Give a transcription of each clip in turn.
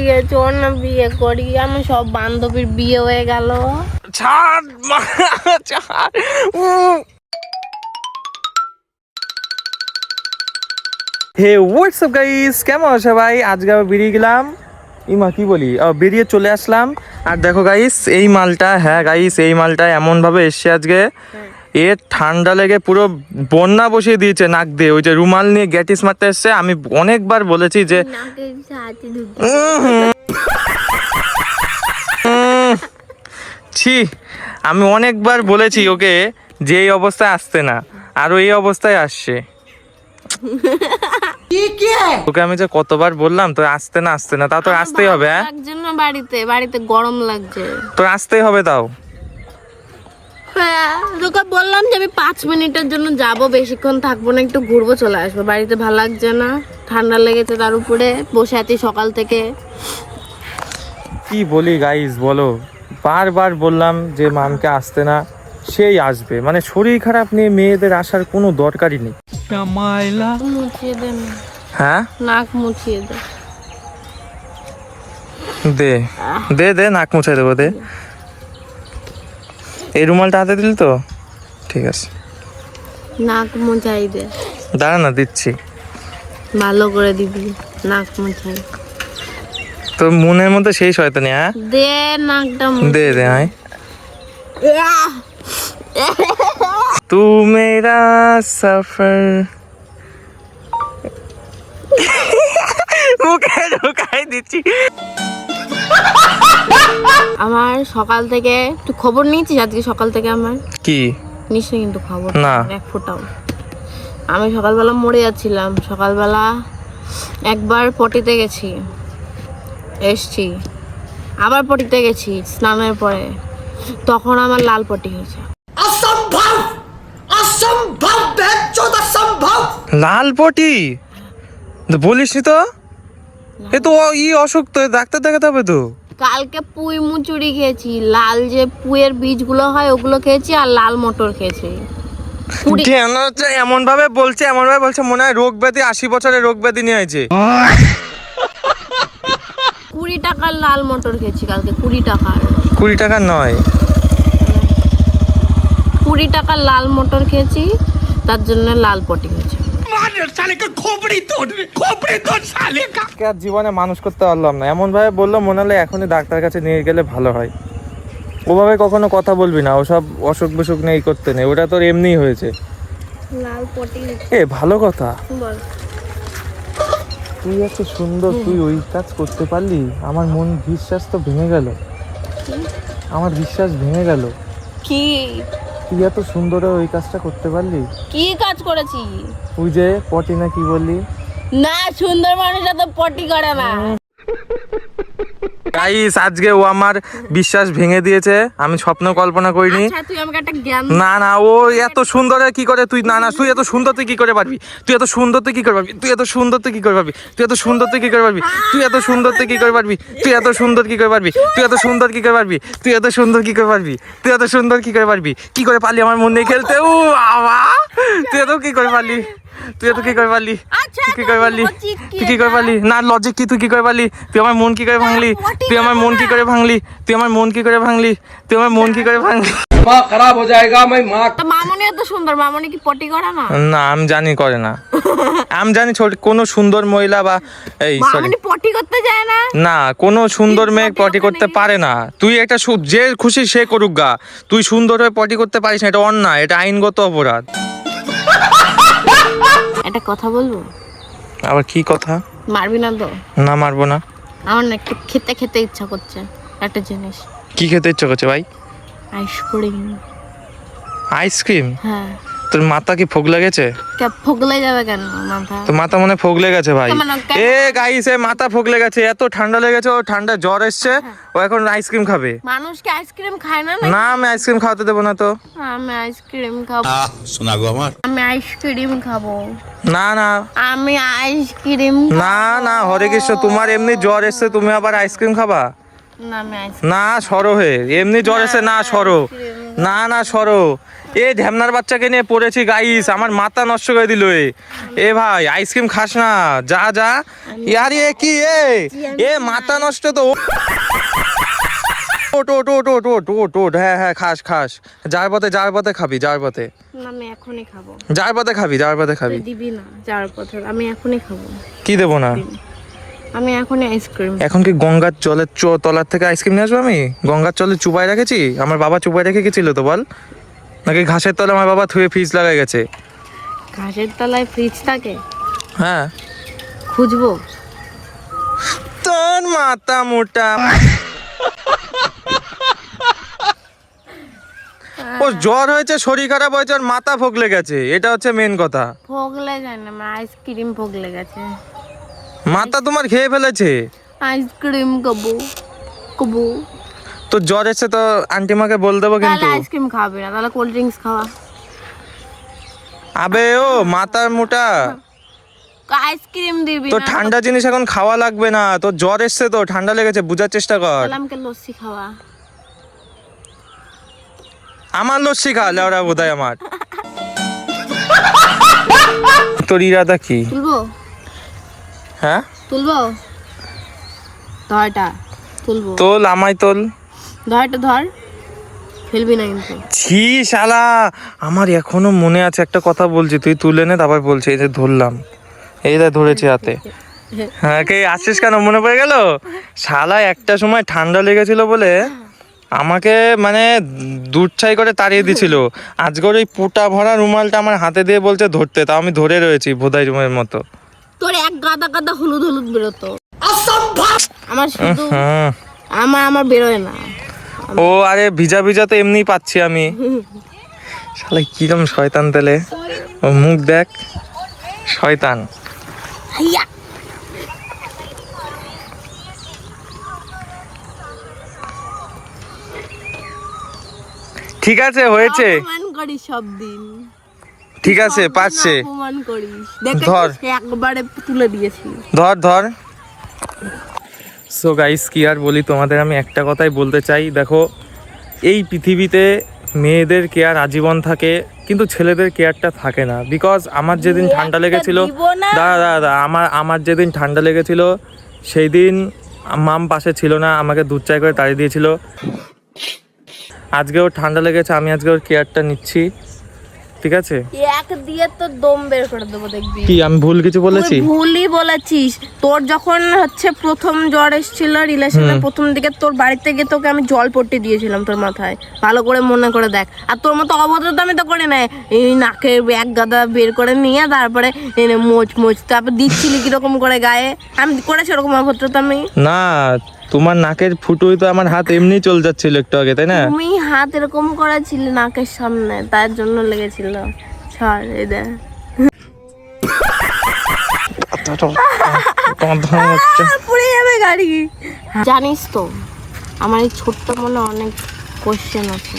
দিয়ে চল না বিয়ে করি, আমি সব বান্ধবীর বিয়ে হয়ে গেল। হে হোয়াটসঅ্যাপ গাইস, কেমন আছো ভাই? আজকে আবার বেরিয়ে গেলাম, ইমা কি বলি, বেরিয়ে চলে আসলাম। আর দেখো গাইস এই মালটা, হ্যাঁ গাইস এই মালটা এমন ভাবে এসছে আজকে, এর ঠান্ডা লেগে পুরো বন্যা বসিয়ে দিয়েছে নাক দিয়ে। ওই যে রুমাল নিয়ে গ্যাটিস মারতে এসছে। আমি অনেকবার বলেছি যে ছি, আমি অনেকবার বলেছি ওকে যে এই অবস্থায় আসতে না, আর এই অবস্থায় আসছে। তোকে আমি যে কতবার বললাম তোর আসতে না, তাও তোর আসতেই হবে। হ্যাঁ জন্য বাড়িতে গরম লাগছে, তোর আসতেই হবে। তাও তোকে বললাম যে আমি 5 মিনিটের জন্য যাব, বেশিক্ষণ থাকবো না, একটু ঘুরবো চলে আসবো। বাড়িতে ভালো লাগছে না, ঠান্ডা লেগেছে, তার উপরে বসে আছি সকাল থেকে। কি বলি গাইস বলো, বারবার বললাম যে মামকে আসতে না, সেই আসবে। মানে শরীর খারাপ নিয়ে মেয়েদের আসার কোনো দরকারই নেই। মুছিয়ে দে না। হ্যাঁ নাক মুছিয়ে দে। দে দে দে, নাক মুছে দেবো, দে। এই রুমালটা হাতে দিলি তো? ঠিক আছে, নাক মুছাই দে। দাঁড়া না, দিচ্ছি। ভালো করে দিবি, নাক মুছাই। তোর মনের মধ্যে সেই শয়তানি। হ্যাঁ দে নাকটা দে দে। আয় তু মেরা সফর, মুখে ঢুকাই দিচ্ছি। আমার সকাল থেকে তুই খবর নিয়েছিস আজকে সকাল থেকে? আমার কি নিশ্চয়ই কিন্তু খবর না। এক ফোঁটাও। আমি সকালবেলা মরে যাচ্ছিলাম, সকালবেলা একবার পটিতে গেছি, এসছি, আবার পটিতে গেছি স্নানের পরে, তখন আমার লাল পটি হয়েছে। লাল পটি বলিস নি তো? এ তো অসুখ, তো ডাক্তার দেখাতে হবে তো। কালকে পুঁই মুচুরি খেয়েছি, লাল যে পুঁয়ের বীজগুলো হয় ওগুলো খেয়েছি, আর লাল মটর খেয়েছি। এমন ভাবে বলছে মনে হয় রোগ ব্যাধি, 80 বছরের রোগ ব্যাধি নিয়ে হয়েছে। 20 টাকার লাল মটর খেয়েছি কালকে, 20 টাকার। 20 টাকা নয়, 20 টাকার লাল মটর খেয়েছি, তার জন্য লাল পটি হয়েছে। আর জীবনে মানুষ করতে পারলাম না, এমন ভাবে বললো মনে হলো এখনই ডাক্তার কাছে নিয়ে গেলে ভালো হয়। ওভাবে কখনো কথা বলবি না, ওসব অসুখ বিসুখ নেই করতে নেই, ওটা তোর এমনিই হয়েছে। লাল পটি এ ভালো কথা, বল। তুই এত সুন্দর, তুই ওই কাজ করতে পারলি, আমার মন বিশ্বাস তো ভেঙে গেল, আমার বিশ্বাস ভেঙে গেল। কি তুই এত সুন্দর ওই কাজটা করতে পারলি? কি কাজ করেছি? ওই যে পটি না কি বললি? না, সুন্দর মানুষরা তো পটি করে না। গাইস আজকে ও আমার বিশ্বাস ভেঙে দিয়েছে, আমি স্বপ্ন কল্পনা করিনি। আচ্ছা তুই আমাকে একটা জ্ঞান না না, ও এত সুন্দর কি করে তুই, না না, তুই এত সুন্দর তুই কি করে পারবি? তুই এত সুন্দর তুই কি করে পারবি? তুই এত সুন্দর তুই কি করে পারবি? তুই এত সুন্দর তুই কি করে পারবি? তুই এত সুন্দর তুই কি করে পারবি? তুই এত সুন্দর কি করে পারবি? তুই এত সুন্দর কি করে পারবি? তুই এত সুন্দর কি করে পারবি? তুই এত সুন্দর কি করে পারবি? কি করে পারলি আমার মন নিয়ে খেলতে? ও বাবা, তুই এত কি করে পারলি? তুই এত কি করে পারলি? তুই কি করে পারলি? তুই কি করে পারলি? না লজিক কি, তুই কি করে পারলি? তুই আমার মন কি করে ভাঙলি? তুই আমার মন কি করে ভাঙলি? তুই আমার মন কি করে ভাঙলি? তুই আমার মন কি করে ভাঙলি? दिमाग खराब हो जाएगा मैं माँ। মামনি এত সুন্দর, মামনি কি পটি করে না? না আমি জানি করে না, আমি জানি কোনো সুন্দর মহিলা বা এই সরি মামনি পটি করতে যায় না। না, কোনো সুন্দর মেয়ে পটি করতে পারে না। তুই একটা যে খুশি সে করুক গা, তুই সুন্দর হয়ে পটি করতে পারিস না, এটা অন্যায়, এটা আইনগত অপরাধ। একটা কথা বলবো? আবার কি কথা? মারবি না তো? না মারবো না। আমার না একটু খেতে খেতে ইচ্ছা করছে একটা জিনিস। কি খেতে ইচ্ছা করছে ভাই? আইসক্রিম। আইসক্রিম? হ্যাঁ। তোর মাথা কি ফোগলে গেছে? ফোগলে যাবে কেন মাথা? তোর মাথা মনে ফোগলে গেছে ভাই। কেমন? এ গাইস, এ মাথা ফোগলে গেছে, এত ঠান্ডা লেগেছে, ও ঠান্ডা জ্বর এসছে, ও এখন আইসক্রিম খাবে। মানুষকে আইসক্রিম খায় না? না আমি আইসক্রিম খাওয়াতে দেবো না তো। আমি আইসক্রিম খাবো। सुना गो আমার আমি আইসক্রিম খাবো। না না আমি আইসক্রিম। না না, হরে কৃষ্ণ, তোমার এমনি জ্বর এসছে, তুমি আবার আইসক্রিম খাবা? না আমি আইসক্রিম। না সরো হে, এমনি জ্বর এসে, না সরো, না না সরো, এ ঢ্যামনার বাচ্চাকে নিয়ে পড়েছি গাইস, আমার মাথা নষ্ট করে দিল এ ভাই আইসক্রিম খাস না, যা যা। ইয়ার এ কি এ মাথা নষ্ট তো। ওট ওট ওট ওট ওট ওট ওট, হ্যাঁ হ্যাঁ খাস খাস, যার পথে খাবি, যার পথে না, আমি এখনই খাবো। যার পথে খাবি। তুই দিবি না যাওয়ার পথে, আমি এখনই খাবো। কি দেবো না? আমি এখনই আইসক্রিম। এখন কি গঙ্গার জলের তলার থেকে আইসক্রিম নিয়ে আসবো আমি? গঙ্গার জলে চুবাই রেখেছি, আমার বাবা চুবাই রেখে গেছিল তো বল, নাকি ঘাসের তলে আমার বাবা থুয়ে ফ্রিজ লাগাই গেছে? ঘাসের তলায় ফ্রিজ থাকে? হ্যাঁ, খুঁজবো। তোর মাথা মোটা। ও জ্বর হয়েছে, শরীর খারাপ হয়েছে, আর মাথা ফোকলে গেছে, এটা হচ্ছে মেন কথা। ফোগলে যায় না, আমার আইসক্রিম ফোগলে গেছে। মাথা তোমার খেয়ে ফেলেছে। আইসক্রিম কবু। তো জ্বর এসে তো আন্টি মাকে বল দেবো কিন্তু। তাহলে আইসক্রিম খাবে না, তাহলে কোল্ড ড্রিঙ্কস খাওয়া। আবে ও মাথার মোটা, আইসক্রিম দিবি তো না? ঠান্ডা জিনিস এখন খাওয়া লাগবে না, তোর জ্বর এসছে তো ঠান্ডা লেগেছে, বুঝার চেষ্টা কর। তাহলে আমাকে লস্যি খাওয়া। আমার লস্যি খা লেওরা বোধহয় আমার। তোর ইরাদা কি? তুলবো? হ্যাঁ তুলবো? ধরটা তুলবো। তোল, আমায় তোল। ধরটা ধর, ফেলবি না কিন্তু। ছি শালা, আমার এখনো মনে আছে একটা কথা বলছি, তুই তুলে নে তারপর বলছি। এই যে ধরলাম, এই যে ধরেছি হাতে। হ্যাঁ কে আসছিস কেন, মনে পড়ে গেল? শালা একটা সময় ঠান্ডা লেগেছিল বলে আমাকে মানে দুধ ছাই করে তাড়িয়ে দিছিল। আজকের ওই পুটা ভরা রুমালটা আমার হাতে দিয়ে বলছে ধরতে, তা আমি ধরে রয়েছি ভোদাই রুমের মতো। তোর এক গাদা হলুদ বেরোতো। আমার শুধু আমার বেরোয় না। ও আরে ভিজা ভিজা তো এমনি পাচ্ছি আমি। শালা কিরম শয়তান তেলে, ও মুখ দেখ, শয়তান। হাইয়া। ঠিক আছে হয়েছে, অপমান করিস সব দিন। ঠিক আছে পাচ্ছে। অপমান করিস, ধর। দেখে একবারে তুলে দিয়েছি। ধর। সো গাইস কি আর বলি তোমাদের, আমি একটা কথাই বলতে চাই, দেখো এই পৃথিবীতে মেয়েদের কেয়ার আজীবন থাকে, কিন্তু ছেলেদের কেয়ারটা থাকে না। বিকজ আমার যেদিন ঠান্ডা লেগেছিল, দাদা আমার যেদিন ঠান্ডা লেগেছিল সেই দিন মাম পাশে ছিল না, আমাকে দুধ চাই করে তাড়িয়ে দিয়েছিল। আজকে ওর ঠান্ডা লেগেছে, আমি আজকে ওর কেয়ারটা নিচ্ছি, ঠিক আছে? এক দিয়ে তো দম বের করে দেবো, দেখবি। কি আমি ভুল কিছু বলেছি? তুই ভুলই বলেছিস। তোর যখন হচ্ছে প্রথম জ্বর এসেছিল রিলেশনে, প্রথম দিকে তোর বাড়িতে গিয়ে তোকে আমি জল পট্টি দিয়েছিলাম তোর মাথায়, ভালো করে মনে করে দেখ। আর তোর মতো অভদ্রতা আমি তো করি না, এই নাকের এক গাদা বের করে নিয়ে তারপরে এনে মোচ তারপর দিচ্ছিলি কিরকম করে গায়ে। আমি করেছি ওরকম অভদ্রতা আমি? না, তোমার নাকের ফুটোই তো আমার হাত এমনি চল যাচ্ছিল একটু আগে, তাই না? তুমি হাত এরকম করেছিলে নাকের সামনে, তার জন্য লেগেছিল। ছাড়, এই দেখ। পড়ে যাবে গাড়ি। জানিস তো আমার এই ছোট্ট মনে অনেক কোশ্চেন আছে।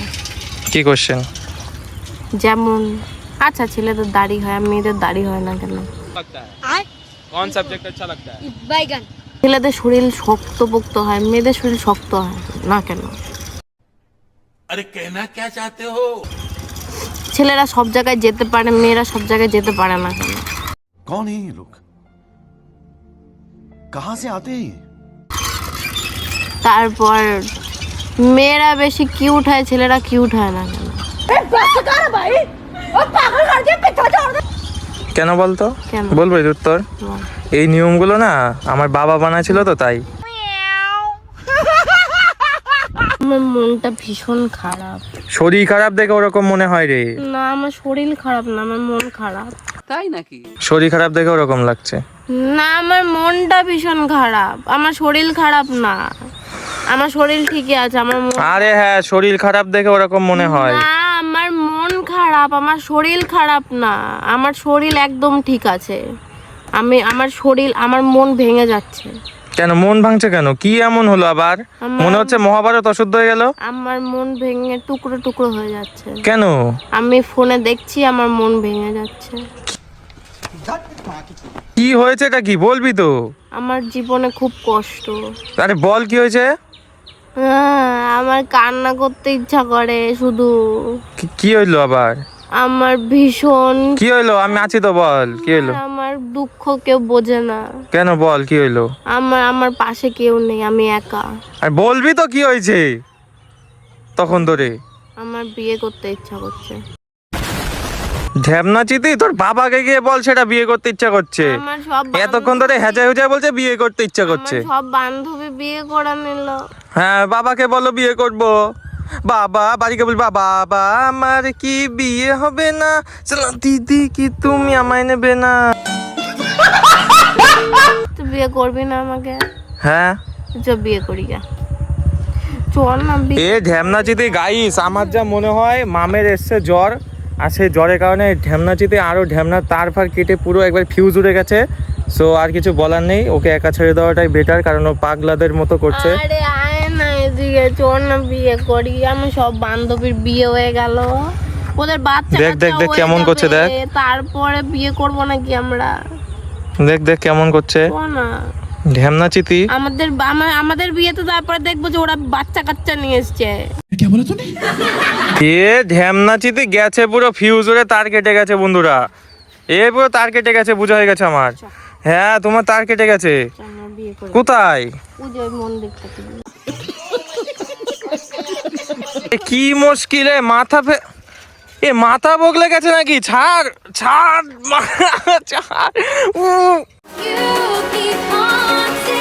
কি কোশ্চেন? যেমন আচ্ছা ছেলেদের দাড়ি হয়, মেয়েদের দাড়ি হয় না কেন? কোন সাবজেক্ট আচ্ছা লাগতা है? ছেলেদের শরীর শক্ত পোক্ত হয়, মেয়েদের শরীর শক্ত হয় না কেন? अरे कहना क्या चाहते हो? ছেলেরা সব জায়গায় যেতে পারে, মেয়েরা সব জায়গায় যেতে পারে না কেন? कौन है ये लोग? कहां से आते हैं ये? তারপর মেয়েরা বেশি কিউট হয়, ছেলেরা কিউট হয় না কেন? কেন বলতো? কেন? বলবো এর উত্তর। বল। এই নিয়মগুলো না আমার বাবা বানাইছিল তো, তাই। আমার মনটা ভীষণ খারাপ। শরীর খারাপ দেখে ওরকম মনে হয় রে। না, আমার শরীর খারাপ না, আমার মন খারাপ। শরীর খারাপ দেখে ওরকম লাগছে। না, আমার মনটা ভীষণ খারাপ, আমার শরীর খারাপ না, আমার শরীর ঠিকই আছে, আমার মন। আরে হ্যাঁ, শরীর খারাপ দেখে ওরকম মনে হয়। না, আমার মন খারাপ, আমার শরীর খারাপ না, আমার শরীর একদম ঠিক আছে। আমার মন ভেঙে যাচ্ছে। কেন মন ভাঙছে কেন? কি এমন হলো আবার? মনে হচ্ছে মহাভারত অশুদ্ধ হয়ে গেল। আমার মন ভেঙে টুকরো টুকরো হয়ে যাচ্ছে। কেন? আমি ফোনে দেখছি আমার মন ভেঙে যাচ্ছে। কি হয়েছে, এটা কি বলবি তো? আমার জীবনে খুব কষ্ট। আরে বল কি হয়েছে? আমার কান্না করতে ইচ্ছা করে শুধু। কি হইলো আবার? আমার ভীষণ কি হইলো? আমি আছি তো, বল কি হইলো? আমার দুঃখ কেউ বোঝে না। কেন, বল কি হইলো? আমার পাশে কেউ নেই, আমি একা। আর বলবি তো কি হয়েছে তখন ধরে। আমার বিয়ে করতে ইচ্ছা করছে। ঢ্যাবনা চিতি, তোর বাবাকে গিয়ে বল সেটা বিয়ে করতে ইচ্ছা করছে। আমার সব এতক্ষণ ধরে হেজায় হুজায় বলছে বিয়ে করতে ইচ্ছা করছে। আমার সব বান্ধবী বিয়ে করে নিল। হ্যাঁ, বাবাকে বলো বিয়ে করব। বাবা বাড়িকে বলবা, বাবা আমার কি বিয়ে হবে না? চলো দিদি, কি তুমি আমায় নেবে না? তুই বিয়ে করবি না আমাকে? হ্যাঁ, চ বিয়ে করি গা, চল না এ ঢ্যামনাচিতে গাইস, আমার যা মনে হয় মামের এসছে জ্বর, আর সেই জ্বরের কারণে ঢ্যামনাচিতে আরো ঢ্যামনার তার ফার কেটে পুরো একবার ফিউজ উড়ে গেছে। সো আর কিছু বলার নেই, ওকে একা ছেড়ে দেওয়াটাই বেটার, কারণ ও পাগলাদের মতো করছে। আরে আয় না এদিকে, চল না বিয়ে করি। আমি সব বান্ধবীর বিয়ে হয়ে গেল, ওদের বাচ্চা দেখ, দেখ, কাচ্চা দেখ হয়ে কেমন করছে, যাবে, দেখ। তারপরে বিয়ে করব নাকি আমরা? দেখ দেখ কেমন করছে চল না। ঢ্যামনাচিতি। আমাদের বিয়েতে তারপরে দেখবো যে ওরা বাচ্চা কাচ্চা নিয়ে এসছে। এ ঢ্যামনাচিতি গেছে পুরো ফিউজ উড়ে, তার কেটে গেছে বন্ধুরা। এ পুরো তার কেটে গেছে, বোঝা হয়ে গেছে আমার। হ্যাঁ, তোমার তার কেটে গেছে। চল না বিয়ে করি। কোথায়? ওই যে ওই মন্দিরটাতে। কি মুশকিলে মাথা মাথা বগলে গেছে নাকি? ছাড় ছাড় ছাড়। You keep haunting